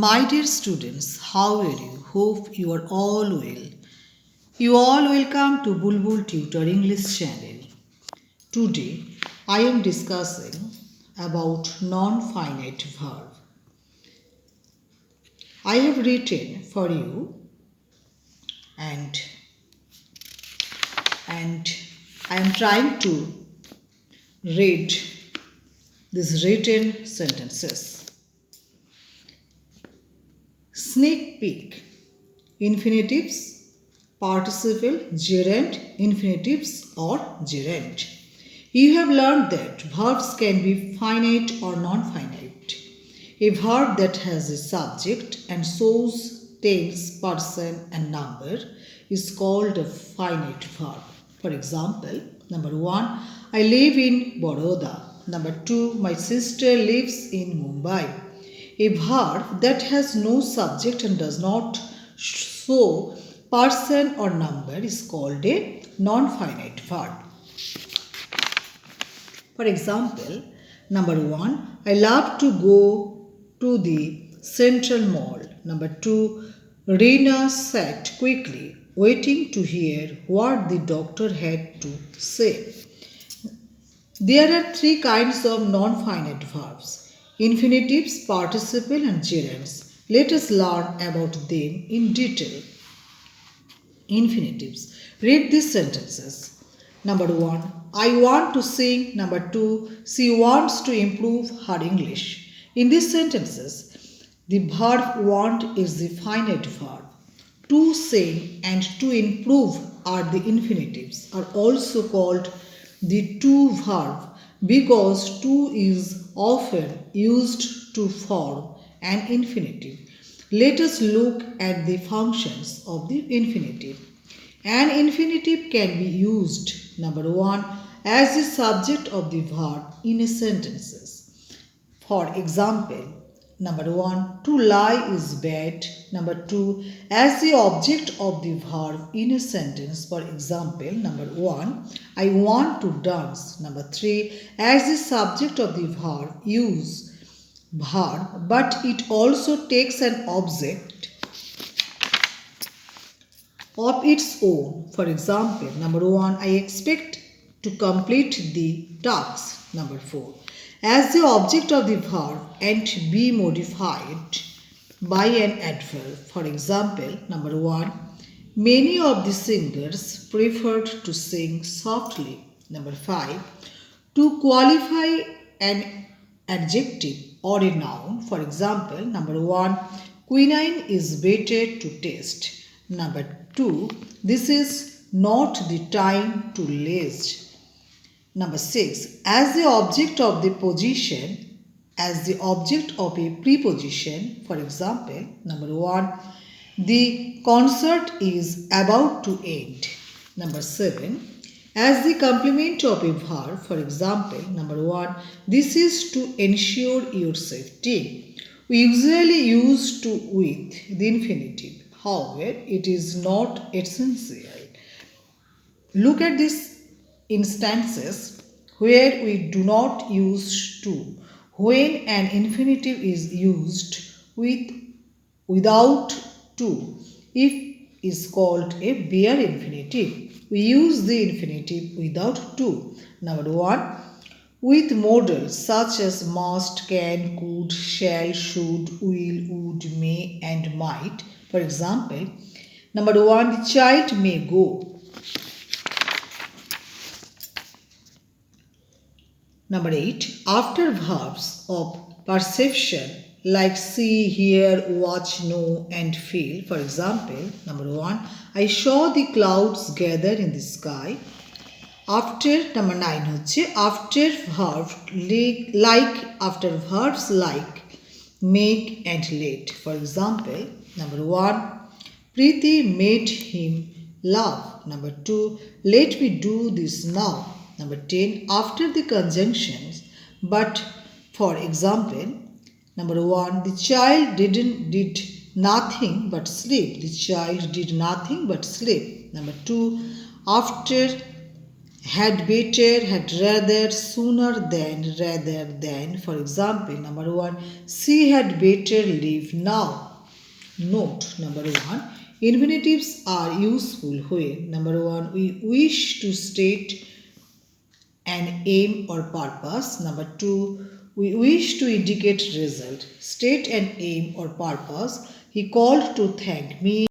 My dear students, how are you? Hope you are all well. You all welcome to Bulbul Tutor English channel. Today I am discussing about non-finite verb. I have written for you and I am trying to read these written sentences. Sneak peek. Infinitives, participle, gerund, infinitives or gerund. You have learned that verbs can be finite or non-finite. A verb that has a subject and shows, tells, person and number is called a finite verb. For example, number 1, I live in Baroda. Number 2, my sister lives in Mumbai. A verb that has no subject and does not show person or number is called a non-finite verb. For example, number 1, I love to go to the Central Mall. Number 2, Reena sat quickly, waiting to hear what the doctor had to say. There are three kinds of non-finite verbs: infinitives, participle and gerunds. Let us learn about them in detail. Infinitives. Read these sentences. Number 1, I want to sing. Number 2, she wants to improve her English. In these sentences, the verb want is the finite verb. To sing and to improve are the infinitives, are also called the to verb because to is often used to form an infinitive. Let us look at the functions of the infinitive. An infinitive can be used, number 1, as the subject of the verb in a sentences. For example, number 1, to lie is bad. Number 2, as the object of the verb in a sentence. For example, number 1, I want to dance. Number 3, as the subject of the verb use verb, but it also takes an object of its own. For example, number 1, I expect to complete the task. Number 4, as the object of the verb and be modified by an adverb. For example, number 1, many of the singers preferred to sing softly. Number 5, to qualify an adjective or a noun. For example, number 1, quinine is better to taste. Number 2, this is not the time to laze. Number 6, as the object of the position, as the object of a preposition. For example, number 1, the concert is about to end. Number 7, as the complement of a verb. For example, number 1, this is to ensure your safety. We usually use to with the infinitive. However, it is not essential. Look at these instances where we do not use to. When an infinitive is used without to, it is called a bare infinitive. We use the infinitive without to. Number 1, with modals such as must, can, could, shall, should, will, would, may and might. For example, number 1, the child may go. Number 8, after verbs of perception like see, hear, watch, know and feel. For example, number 1, I saw the clouds gather in the sky. After number 9 হচ্ছে after verb after verbs like make and let. For example, number 1, Preeti made him laugh. Number 2, let me do this now. Number 10, after the conjunctions but. For example, number 1, the child did nothing but sleep. The child did nothing but sleep. Number 2, after Had better, had rather, sooner than, rather than. For example, number 1, she had better leave now. Note number 1, infinitives are useful when number 1, we wish to state an aim or purpose. Number 2, we wish to indicate result. State an aim or purpose. He called to thank me.